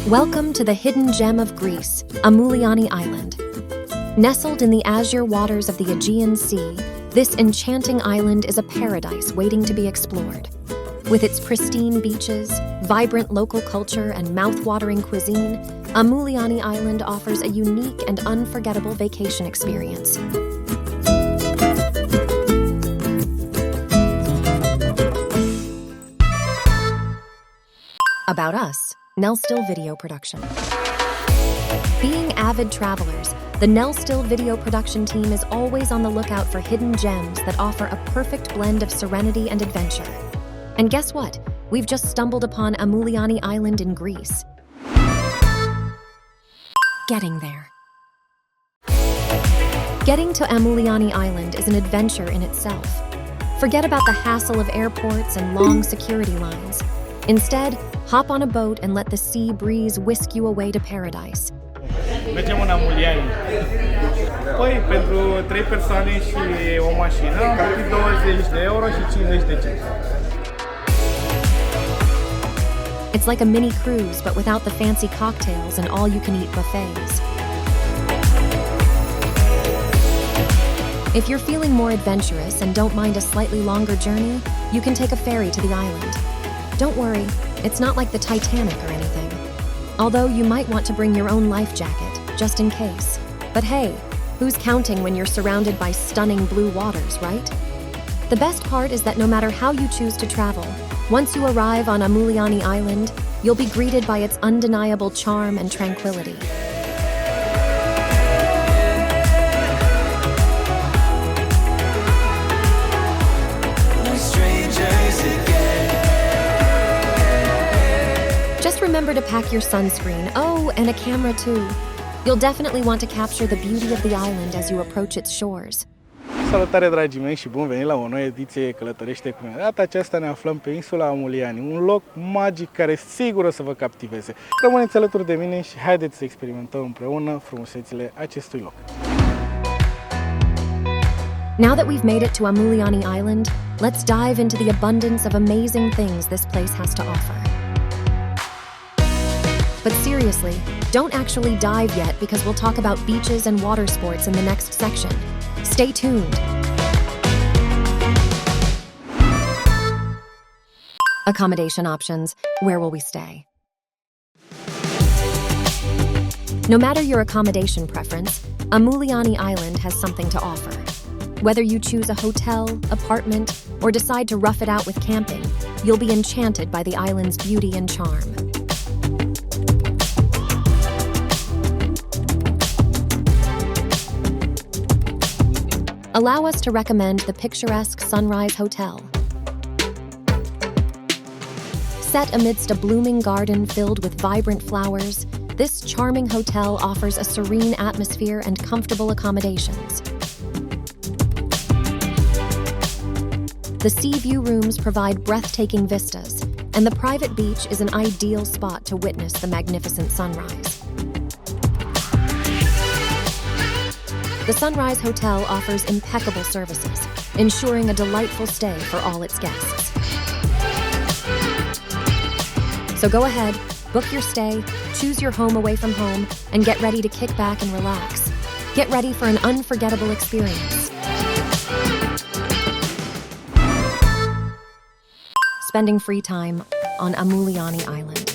Welcome to the hidden gem of Greece, Ammouliani Island. Nestled in the azure waters of the Aegean Sea, this enchanting island is a paradise waiting to be explored. With its pristine beaches, vibrant local culture, and mouth-watering cuisine, Ammouliani Island offers a unique and unforgettable vacation experience. About us, Nelstill Video Production. Being avid travelers, the Nelstill Video Production team is always on the lookout for hidden gems that offer a perfect blend of serenity and adventure. And guess what? We've just stumbled upon Ammouliani Island in Greece. Getting there. Getting to Ammouliani Island is an adventure in itself. Forget about the hassle of airports and long security lines. Instead, hop on a boat and let the sea breeze whisk you away to paradise. Mergem în Ammouliani. Păi, pentru 3 persoane și o mașină am plătit 20 de euro și 50 de cenți. It's like a mini cruise, but without the fancy cocktails and all-you-can-eat buffets. If you're feeling more adventurous and don't mind a slightly longer journey, you can take a ferry to the island. Don't worry, it's not like the Titanic or anything. Although you might want to bring your own life jacket, just in case. But hey, who's counting when you're surrounded by stunning blue waters, right? The best part is that no matter how you choose to travel, once you arrive on Ammouliani Island, you'll be greeted by its undeniable charm and tranquility. Just remember to pack your sunscreen, oh, and a camera too. You'll definitely want to capture the beauty of the island as you approach its shores. Salutare, dragii mei, și bun venit la o nouă ediție Călătorește cu mine. De data aceasta ne aflăm pe insula Ammouliani, un loc magic care sigur o să vă captiveze. Rămâneți alături de mine și haideți să experimentăm împreună frumusețile acestui loc. Now that we've made it to Ammouliani Island, let's dive into the abundance of amazing things this place has to offer. But seriously, don't actually dive yet because we'll talk about beaches and water sports in the next section. Stay tuned. Accommodation options. Where will we stay? No matter your accommodation preference, Ammouliani Island has something to offer. Whether you choose a hotel, apartment, or decide to rough it out with camping, you'll be enchanted by the island's beauty and charm. Allow us to recommend the picturesque Sunrise Hotel. Set amidst a blooming garden filled with vibrant flowers, this charming hotel offers a serene atmosphere and comfortable accommodations. The sea view rooms provide breathtaking vistas, and the private beach is an ideal spot to witness the magnificent sunrise. The Sunrise Hotel offers impeccable services, ensuring a delightful stay for all its guests. So go ahead, book your stay, choose your home away from home, and get ready to kick back and relax. Get ready for an unforgettable experience. Spending free time on Ammouliani Island.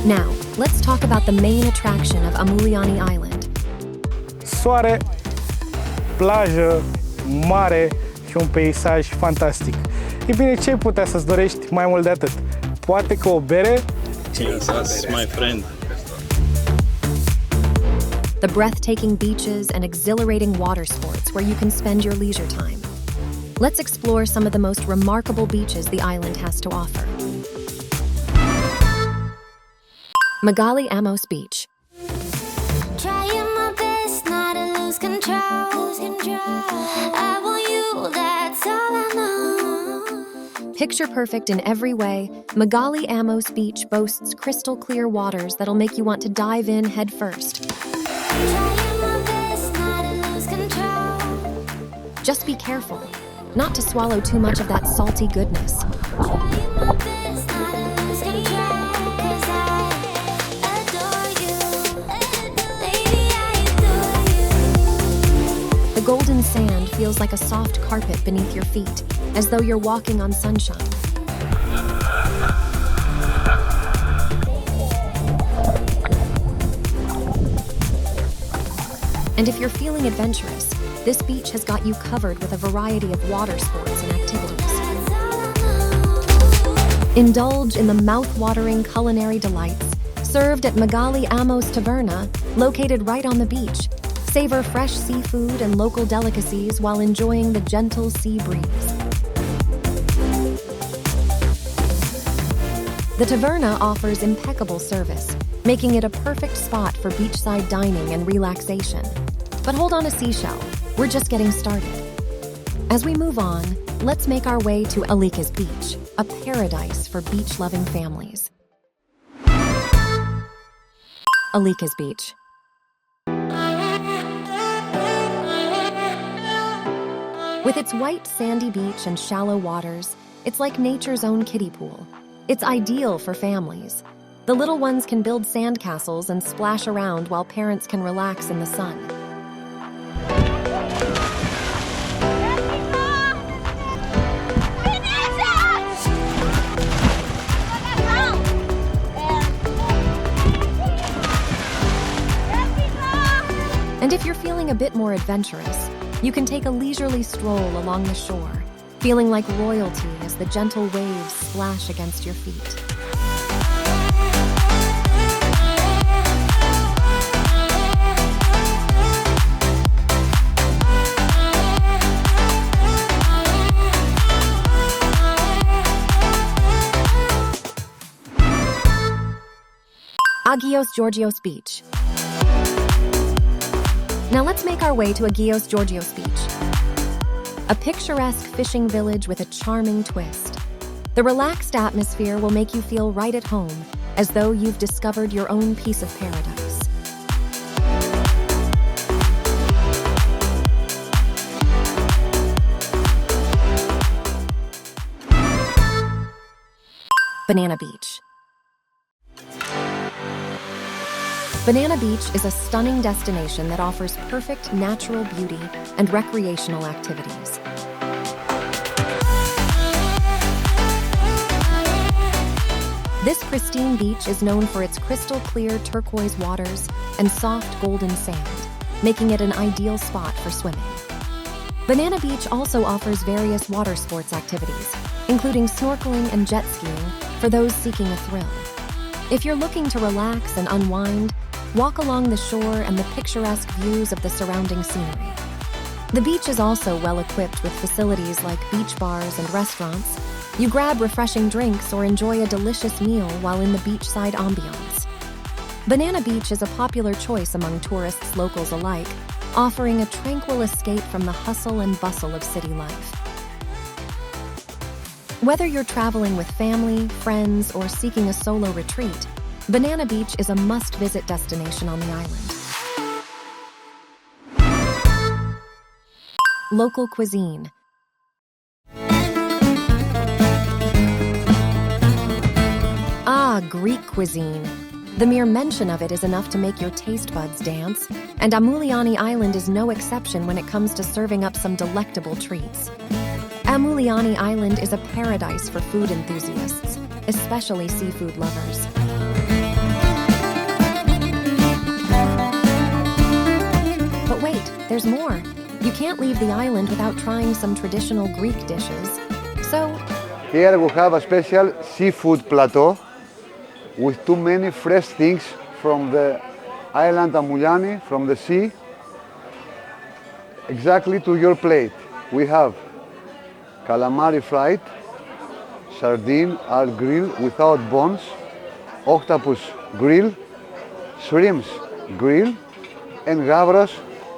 Now, let's talk about the main attraction of Ammouliani Island. Soare, plajă, mare și un peisaj fantastic. E bine, ce ai putea să-ți dorești mai mult de atât? Poate că o bere? Jesus, my friend. The breathtaking beaches and exhilarating water sports where you can spend your leisure time. Let's explore some of the most remarkable beaches the island has to offer. Megali Beach. Trying my best not to lose control. I want you, that's all I know. Picture perfect in every way, Megali Beach boasts crystal clear waters that'll make you want to dive in head first. Trying my best not to lose control. Just be careful, not to swallow too much of that salty goodness. Trying my best not to lose control. The golden sand feels like a soft carpet beneath your feet, as though you're walking on sunshine. And if you're feeling adventurous, this beach has got you covered with a variety of water sports and activities. Indulge in the mouth-watering culinary delights served at Megali Ammouliani Taverna, located right on the beach. Savor fresh seafood and local delicacies while enjoying the gentle sea breeze. The taverna offers impeccable service, making it a perfect spot for beachside dining and relaxation. But hold on a seashell, we're just getting started. As we move on, let's make our way to Halkidiki Beach, a paradise for beach-loving families. Halkidiki Beach. With its white sandy beach and shallow waters, it's like nature's own kiddie pool. It's ideal for families. The little ones can build sandcastles and splash around while parents can relax in the sun. And if you're feeling a bit more adventurous, you can take a leisurely stroll along the shore, feeling like royalty as the gentle waves splash against your feet. Agios Georgios Beach. Now let's make our way to Agios Georgios Beach, a picturesque fishing village with a charming twist. The relaxed atmosphere will make you feel right at home, as though you've discovered your own piece of paradise. Banana Beach. Banana Beach is a stunning destination that offers perfect natural beauty and recreational activities. This pristine beach is known for its crystal clear turquoise waters and soft golden sand, making it an ideal spot for swimming. Banana Beach also offers various water sports activities, including snorkeling and jet skiing for those seeking a thrill. If you're looking to relax and unwind, walk along the shore and the picturesque views of the surrounding scenery. The beach is also well equipped with facilities like beach bars and restaurants. You grab refreshing drinks or enjoy a delicious meal while in the beachside ambiance. Banana Beach is a popular choice among tourists, locals alike, offering a tranquil escape from the hustle and bustle of city life. Whether you're traveling with family, friends, or seeking a solo retreat, Banana Beach is a must-visit destination on the island. Local cuisine. Greek cuisine. The mere mention of it is enough to make your taste buds dance, and Ammouliani Island is no exception when it comes to serving up some delectable treats. Ammouliani Island is a paradise for food enthusiasts, especially seafood lovers. But wait, there's more. You can't leave the island without trying some traditional Greek dishes. So, here we have a special seafood plateau with too many fresh things from the island Ammouliani, from the sea, exactly to your plate. We have calamari fried, sardine are grilled without bones, octopus grilled, shrimps grilled, and gavras,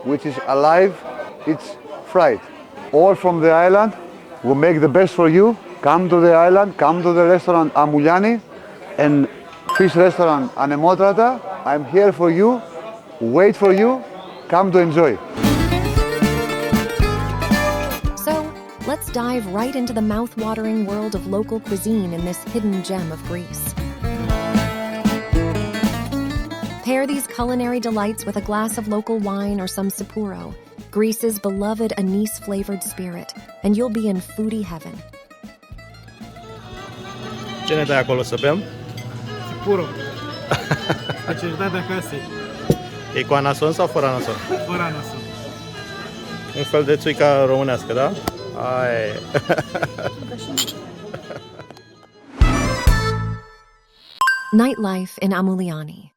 which is alive, it's fried. All from the island, we make the best for you. Come to the island, come to the restaurant Ammouliani and fish restaurant Anemotrata. I'm here for you, wait for you, come to enjoy. So, let's dive right into the mouth-watering world of local cuisine in this hidden gem of Greece. Pair these culinary delights with a glass of local wine or some 𝗕𝗺𝗺𝗃, Greece's beloved anise-flavored spirit, and you'll be in foodie heaven. Ce ne dai acolo să bem? Puro. Specialitatea casei. E cu anason sau fără anason? Fără anason. Un fel de țuica românească, da? Ai. Nightlife in Ammouliani.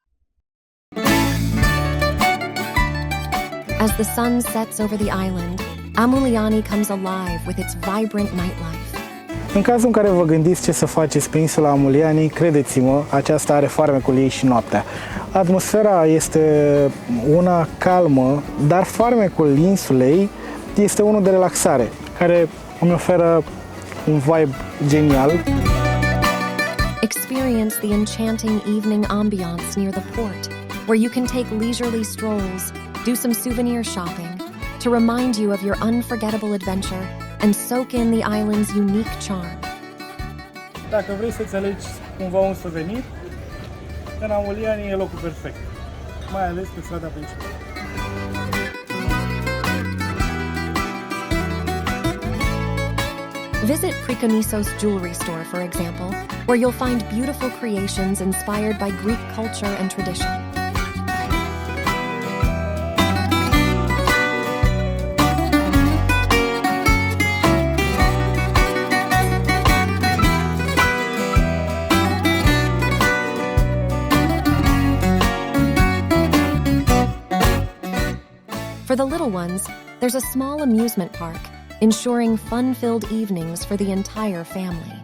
As the sun sets over the island, Ammouliani comes alive with its vibrant nightlife. În cazul în care vă gândiți ce să faceți pe insula Ammouliani, credeți-mă, aceasta are farmecul ei și noaptea. Atmosfera este una calmă, dar farmecul insulei este unul de relaxare, care îmi oferă un vibe genial. Experience the enchanting evening ambiance near the port, where you can take leisurely strolls, do some souvenir shopping, to remind you of your unforgettable adventure and soak in the island's unique charm. Dacă vrei să-ți alegi cumva un suvenir, în Ammouliani e locul perfect, mai ales pe strada principală. Visit Prikonisos jewelry store, for example, where you'll find beautiful creations inspired by Greek culture and tradition. For the little ones, there's a small amusement park, ensuring fun-filled evenings for the entire family.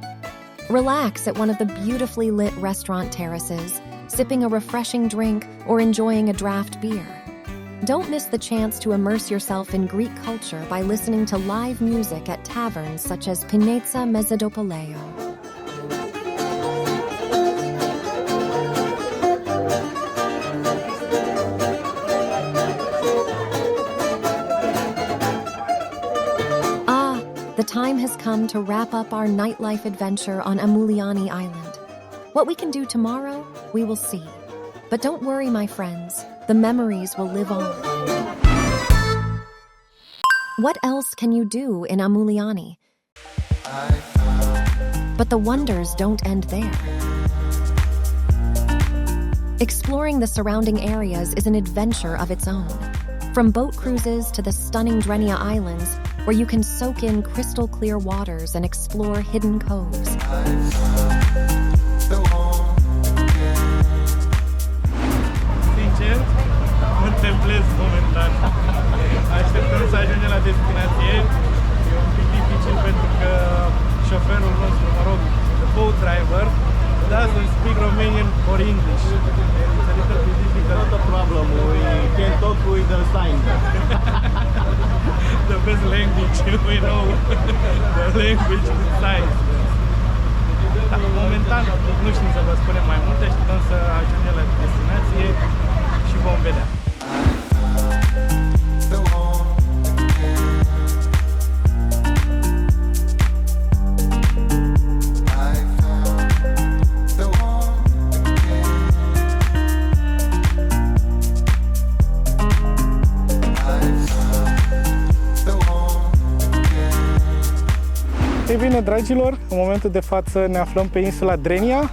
Relax at one of the beautifully lit restaurant terraces, sipping a refreshing drink or enjoying a draft beer. Don't miss the chance to immerse yourself in Greek culture by listening to live music at taverns such as 𝗕𝗲𝗀𝗶𝗶𝗂𝗀𝗀. The time has come to wrap up our nightlife adventure on Ammouliani Island. What we can do tomorrow, we will see. But don't worry, my friends, the memories will live on. What else can you do in Ammouliani? But the wonders don't end there. Exploring the surrounding areas is an adventure of its own. From boat cruises to the stunning 𝗕𝗺𝗃𝗃 Islands, where you can soak in crystal clear waters and explore hidden coves. Sincer, mă templez momentan. Așteptăm să ajungem la destinație. E un pic dificil pentru că șoferul nostru, mă rog, the boat driver, doesn't speak Romanian or English. It's a little bit difficult. Not a problem, we can talk with the sign. The best language we know, the language with signs. Da, momentan nu știm să vă spunem mai multe, așteptăm să ajungem la destinație și vom vedea. Ei bine, dragilor, în momentul de față ne aflăm pe insula 𝗕𝗺𝗃.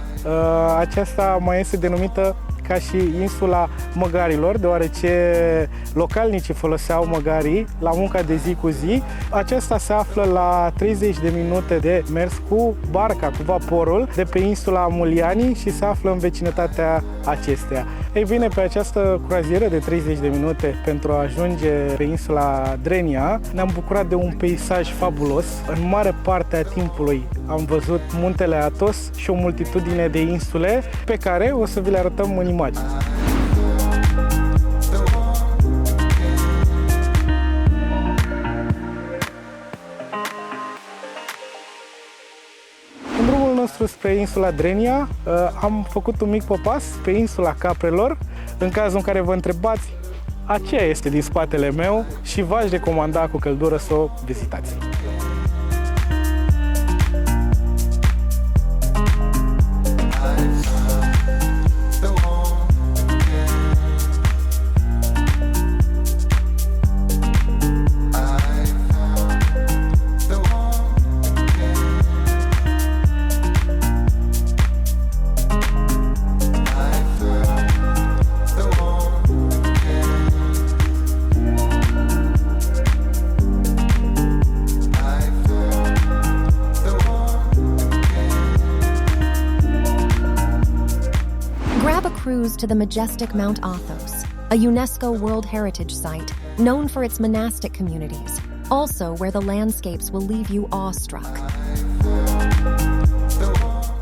Aceasta mai este denumită ca și insula măgarilor, deoarece localnicii foloseau măgarii la munca de zi cu zi. Aceasta se află la 30 de minute de mers cu barca, cu vaporul, de pe insula Ammouliani și se află în vecinătatea acesteia. Ei bine, pe această croazieră de 30 de minute pentru a ajunge pe insula 𝗕𝗺𝗃, ne-am bucurat de un peisaj fabulos. În mare parte a timpului am văzut muntele Athos și o multitudine de insule pe care o să vi le arătăm în imagini. În drumul nostru spre insula 𝗕𝗺𝗃 am făcut un mic popas pe insula Caprelor. În cazul în care vă întrebați, aceea este din spatele meu și v-aș recomanda cu căldură să o vizitați. cruise to the majestic Mount Athos, a UNESCO World Heritage Site known for its monastic communities, also where the landscapes will leave you awestruck.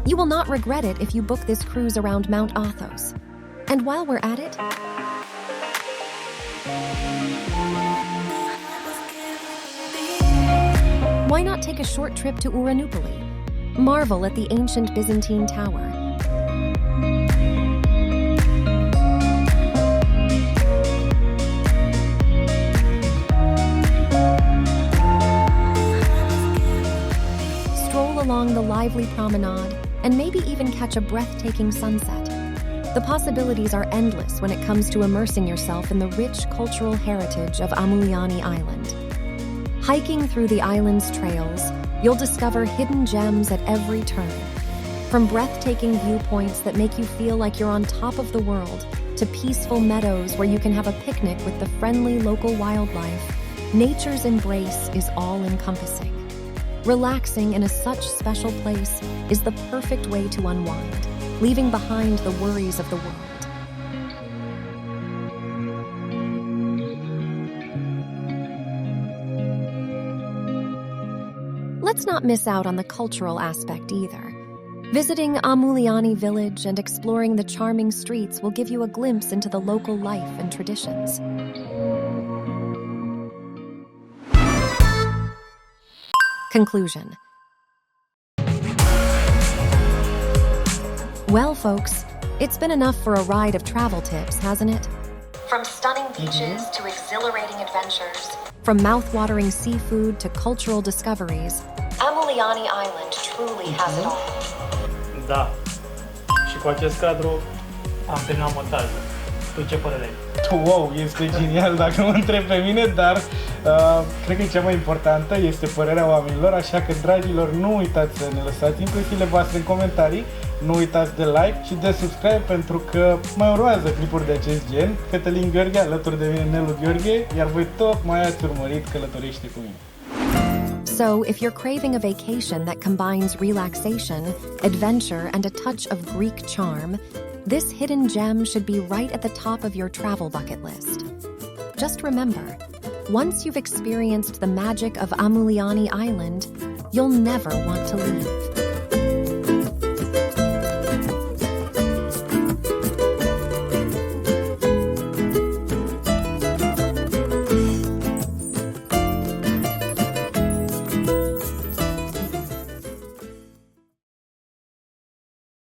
You will not regret it if you book this cruise around Mount Athos. And while we're at it, why not take a short trip to 𝗕𝗵𝗶𝗶𝗍? Marvel at the ancient Byzantine tower. Stroll along the lively promenade and maybe even catch a breathtaking sunset. The possibilities are endless when it comes to immersing yourself in the rich cultural heritage of Ammouliani Island. Hiking through the island's trails, you'll discover hidden gems at every turn. From breathtaking viewpoints that make you feel like you're on top of the world, to peaceful meadows where you can have a picnic with the friendly local wildlife, nature's embrace is all-encompassing. Relaxing in such special place is the perfect way to unwind, leaving behind the worries of the world. Let's not miss out on the cultural aspect either. Visiting Ammouliani village and exploring the charming streets will give you a glimpse into the local life and traditions. Conclusion. Well, folks, it's been enough for a ride of travel tips, hasn't it? From stunning beaches to exhilarating adventures, from mouth-watering seafood to cultural discoveries, Ammouliani Island truly has it all. Da. Și cu acest cadru am terminat montajul. Tu ce părere ai? Wow, este genial dacă mă întrebi pe mine, dar cred că cea mai importantă este părerea oamenilor, așa că, dragilor, nu uitați să ne lăsați impresiile voastre în comentarii, nu uitați de like și de subscribe pentru că mai urmează clipuri de acest gen. Cătălin Gheorghe, alături de mine Nelu Gheorghe, iar voi tot mai ați urmărit Călătorește cu mine. So, if you're craving a vacation that combines relaxation, adventure, and a touch of Greek charm, this hidden gem should be right at the top of your travel bucket list. Just remember, once you've experienced the magic of Ammouliani Island, you'll never want to leave.